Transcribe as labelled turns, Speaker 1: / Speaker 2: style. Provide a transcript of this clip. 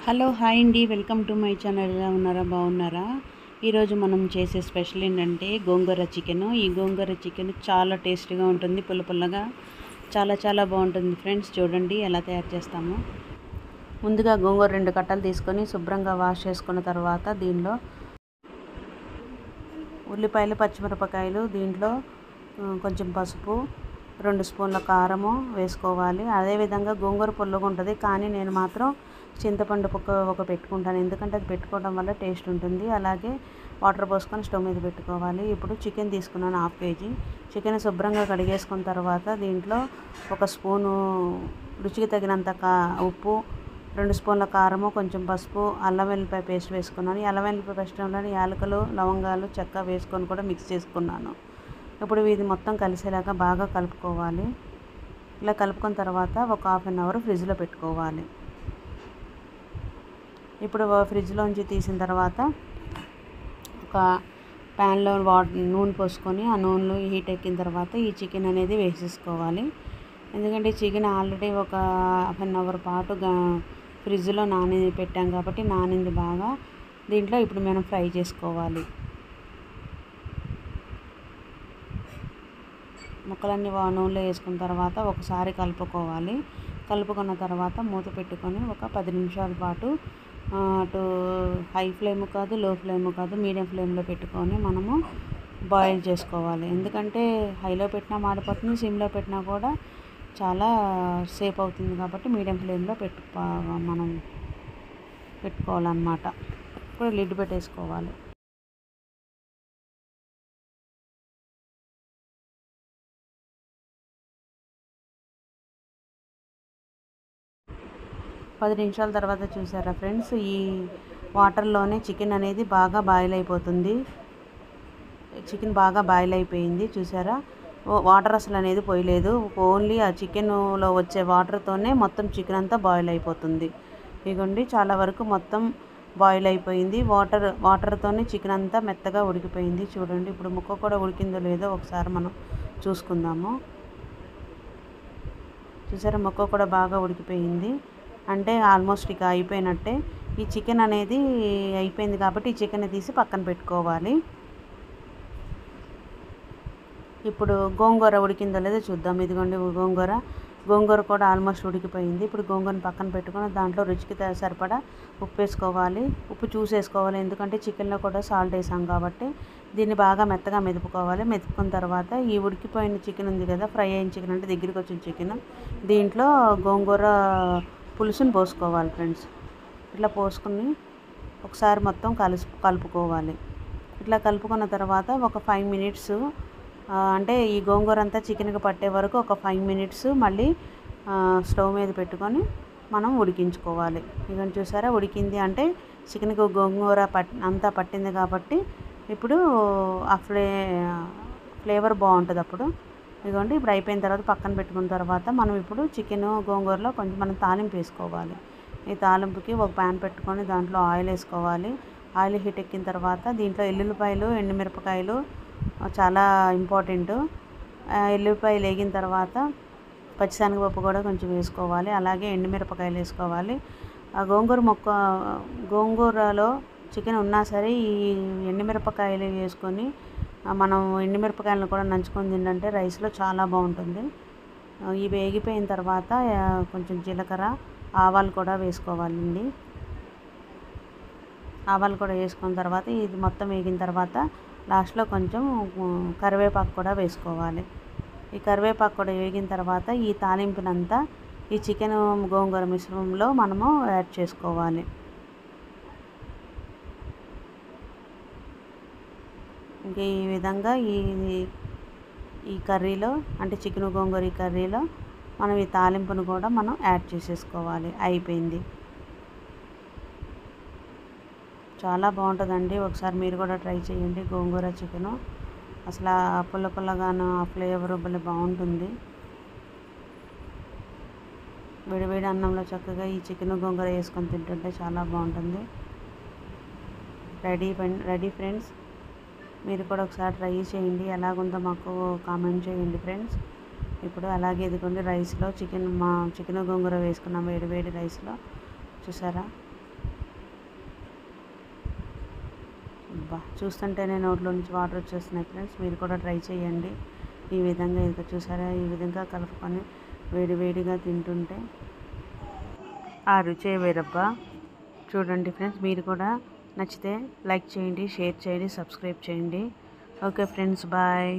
Speaker 1: Hello hi అండి, welcome to my channel. ఎలా ఉన్నారా? బాగున్నారా? ఈరోజు మనం చేసే స్పెషల్ ఏంటంటే గోంగూర చికెన్. ఈ గోంగూర చికెన్ చాలా టేస్టీగా ఉంటుంది, పుల్ల పుల్లగా చాలా బాగుంటుంది ఫ్రెండ్స్. చూడండి ఎలా తయారు చేస్తామో. ముందుగా గోంగూర 2 కట్టలు తీసుకొని శుభ్రంగా వాష్ చేసుకున్న తర్వాత దీనిలో ఉల్లిపాయలు, పచ్చిమిరపకాయలు, దీంట్లో కొంచెం పసుపు, 2 స్పూన్ల కారము వేసుకోవాలి. అదేవిధంగా గోంగూర పుల్లగా ఉంటుంది, కానీ నేను మాత్రం చింతపండు ఒక పెట్టుకుంటాను, ఎందుకంటే అది పెట్టుకోవడం వల్ల టేస్ట్ ఉంటుంది. అలాగే వాటర్ పోసుకొని స్టవ్ మీద పెట్టుకోవాలి. ఇప్పుడు చికెన్ తీసుకున్నాను, 1/2 కేజీ చికెన్. శుభ్రంగా కడిగేసుకున్న తర్వాత దీంట్లో 1 స్పూను రుచికి తగినంత ఉప్పు, 2 స్పూన్ల కారము, కొంచెం పసుపు, అల్లం వెల్లిపాయ పేస్ట్ వేసుకున్నాను. ఈ అల్లం వెల్లిపాయ పేస్ట్లోని యాలకులు, లవంగాలు, చెక్క వేసుకొని కూడా మిక్స్ చేసుకున్నాను. ఇప్పుడు ఇది మొత్తం కలిసేలాగా బాగా కలుపుకోవాలి. ఇలా కలుపుకున్న తర్వాత ఒక 1/2 అవర్ ఫ్రిడ్జ్లో పెట్టుకోవాలి. ఇప్పుడు ఫ్రిడ్జ్లోంచి తీసిన తర్వాత ఒక ప్యాన్లో నూనె పోసుకొని ఆ నూనెలో హీట్ ఎక్కిన తర్వాత ఈ చికెన్ అనేది వేసేసుకోవాలి. ఎందుకంటే చికెన్ ఆల్రెడీ ఒక 1/2 అవర్ పాటు ఫ్రిడ్జ్లో పెట్టాం కాబట్టి నానింది బాగా. దీంట్లో ఇప్పుడు మనం ఫ్రై చేసుకోవాలి. ముక్కలన్నీ నూనెలో వేసుకున్న తర్వాత ఒకసారి కలుపుకోవాలి. కలుపుకున్న తర్వాత మూత పెట్టుకొని ఒక 10 నిమిషాల పాటు అటు హై ఫ్లేమ్ కాదు, లో ఫ్లేమ్ కాదు, మీడియం ఫ్లేమ్లో పెట్టుకొని మనము బాయిల్ చేసుకోవాలి. ఎందుకంటే హైలో పెట్టినా మాడిపోతుంది, సిమ్లో పెట్టినా కూడా చాలా సేపు అవుతుంది కాబట్టి మీడియం ఫ్లేమ్లో మనం పెట్టుకోవాలన్నమాట. ఇప్పుడు లిడ్ పెట్టేసుకోవాలి. పది నిమిషాల తర్వాత చూసారా ఫ్రెండ్స్, ఈ వాటర్లోనే చికెన్ అనేది బాగా బాయిల్ అయిపోతుంది. చికెన్ బాగా బాయిల్ అయిపోయింది చూసారా. వాటర్ అసలు అనేది పోయలేదు, ఓన్లీ ఆ చికెన్లో వచ్చే వాటర్తోనే మొత్తం చికెన్ అంతా బాయిల్ అయిపోతుంది. ఇదిగోండి, చాలా వరకు మొత్తం బాయిల్ అయిపోయింది. వాటర్తోనే చికెన్ అంతా మెత్తగా ఉడికిపోయింది. చూడండి, ఇప్పుడు ముక్క కూడా ఉడికిందో లేదో ఒకసారి మనం చూసుకుందాము. చూసారా, ముక్క కూడా బాగా ఉడికిపోయింది, అంటే ఆల్మోస్ట్ ఇక అయిపోయినట్టే. ఈ చికెన్ అనేది అయిపోయింది కాబట్టి ఈ చికెన్ తీసి పక్కన పెట్టుకోవాలి. ఇప్పుడు గోంగూర ఉడికిందో లేదో చూద్దాం. ఇదిగోండి, గోంగూర కూడా ఆల్మోస్ట్ ఉడికిపోయింది. ఇప్పుడు గోంగూరను పక్కన పెట్టుకొని దాంట్లో రుచికి సరిపడా ఉప్పు వేసుకోవాలి. ఉప్పు చూసేసుకోవాలి, ఎందుకంటే చికెన్లో కూడా సాల్ట్ వేసాం కాబట్టి. దీన్ని బాగా మెత్తగా మెదుపుకోవాలి. మెదుపుకున్న తర్వాత ఈ ఉడికిపోయిన చికెన్ ఉంది కదా, ఫ్రై అయిన చికెన్ అంటే దగ్గరికి వచ్చిన చికెన్, దీంట్లో గోంగూర పులుసుని పోసుకోవాలి ఫ్రెండ్స్. ఇట్లా పోసుకుని ఒకసారి మొత్తం కలుపుకోవాలి. ఇట్లా కలుపుకున్న తర్వాత ఒక 5 మినిట్స్, అంటే ఈ గోంగూర అంతా చికెన్కి పట్టే వరకు ఒక 5 మినిట్స్ మళ్ళీ స్టవ్ మీద పెట్టుకొని మనం ఉడికించుకోవాలి. ఇదని చూసారా, ఉడికింది అంటే చికెన్కి గోంగూర అంతా పట్టింది కాబట్టి ఇప్పుడు ఆ ఫ్లేవర్ బాగుంటుంది అప్పుడు. ఇదిగోండి, ఇప్పుడు అయిపోయిన తర్వాత పక్కన పెట్టుకున్న తర్వాత మనం ఇప్పుడు చికెన్ గోంగూరలో కొంచెం మనం తాలింపు వేసుకోవాలి. ఈ తాలింపుకి ఒక ప్యాన్ పెట్టుకొని దాంట్లో ఆయిల్ వేసుకోవాలి. ఆయిల్ హీట్ ఎక్కిన తర్వాత దీంట్లో ఎల్లుల్లిపాయలు, ఎండుమిరపకాయలు చాలా ఇంపార్టెంట్. ఎల్లుల్లిపాయలు వేగిన తర్వాత పచ్చిశనగపప్పు కూడా కొంచెం వేసుకోవాలి. అలాగే ఎండుమిరపకాయలు వేసుకోవాలి. ఆ గోంగూరలో చికెన్ ఉన్నా సరే ఈ ఎండుమిరపకాయలు వేసుకొని మనం ఎండుమిరపకాయలను కూడా నంచుకొని తింటే రైస్లో చాలా బాగుంటుంది. ఇవి వేగిపోయిన తర్వాత కొంచెం జీలకర్ర, ఆవాలు కూడా వేసుకోవాలండి. ఆవాలు కూడా వేసుకున్న తర్వాత ఇది మొత్తం వేగిన తర్వాత లాస్ట్లో కొంచెం కరివేపాకు కూడా వేసుకోవాలి. ఈ కరివేపాకు కూడా వేగిన తర్వాత ఈ తాలింపునంతా ఈ చికెన్ గోంగూర మిశ్రమంలో మనము యాడ్ చేసుకోవాలి. ఇంకా ఈ విధంగా ఈ కర్రీలో, అంటే చికెన్ గోంగూర ఈ కర్రీలో మనం ఈ తాలింపును కూడా మనం యాడ్ చేసేసుకోవాలి. అయిపోయింది. చాలా బాగుంటుందండి, ఒకసారి మీరు కూడా ట్రై చేయండి. గోంగూర చికెను అసలు పుల్ల పుల్లగాను ఆ ఫ్లేవర్ భలే బాగుంటుంది. వేడివేడి అన్నంలో చక్కగా ఈ చికెన్ గోంగూర వేసుకొని తింటుంటే చాలా బాగుంటుంది. రెడీ ఫ్రెండ్స్, మీరు కూడా ఒకసారి ట్రై చేయండి. ఎలాగుందో మాకు కామెంట్ చేయండి ఫ్రెండ్స్. ఇప్పుడు అలాగే ఇదిగోండి, రైస్లో చికెన్ గోంగూర వేసుకున్నాం వేడి రైస్లో. చూసారా, అబ్బా చూస్తుంటేనే నోట్లో నుంచి వాటర్ వచ్చేస్తున్నాయి ఫ్రెండ్స్. మీరు కూడా ట్రై చేయండి. ఈ విధంగా ఇంకా చూసారా, ఈ విధంగా కలుపుకొని వేడి వేడిగా తింటుంటే ఆ రుచే వేరబ్బా. చూడండి ఫ్రెండ్స్, మీరు కూడా నచ్చితే లైక్ చేయండి, షేర్ చేయండి, సబ్స్క్రైబ్ చేయండి. Okay friends, bye.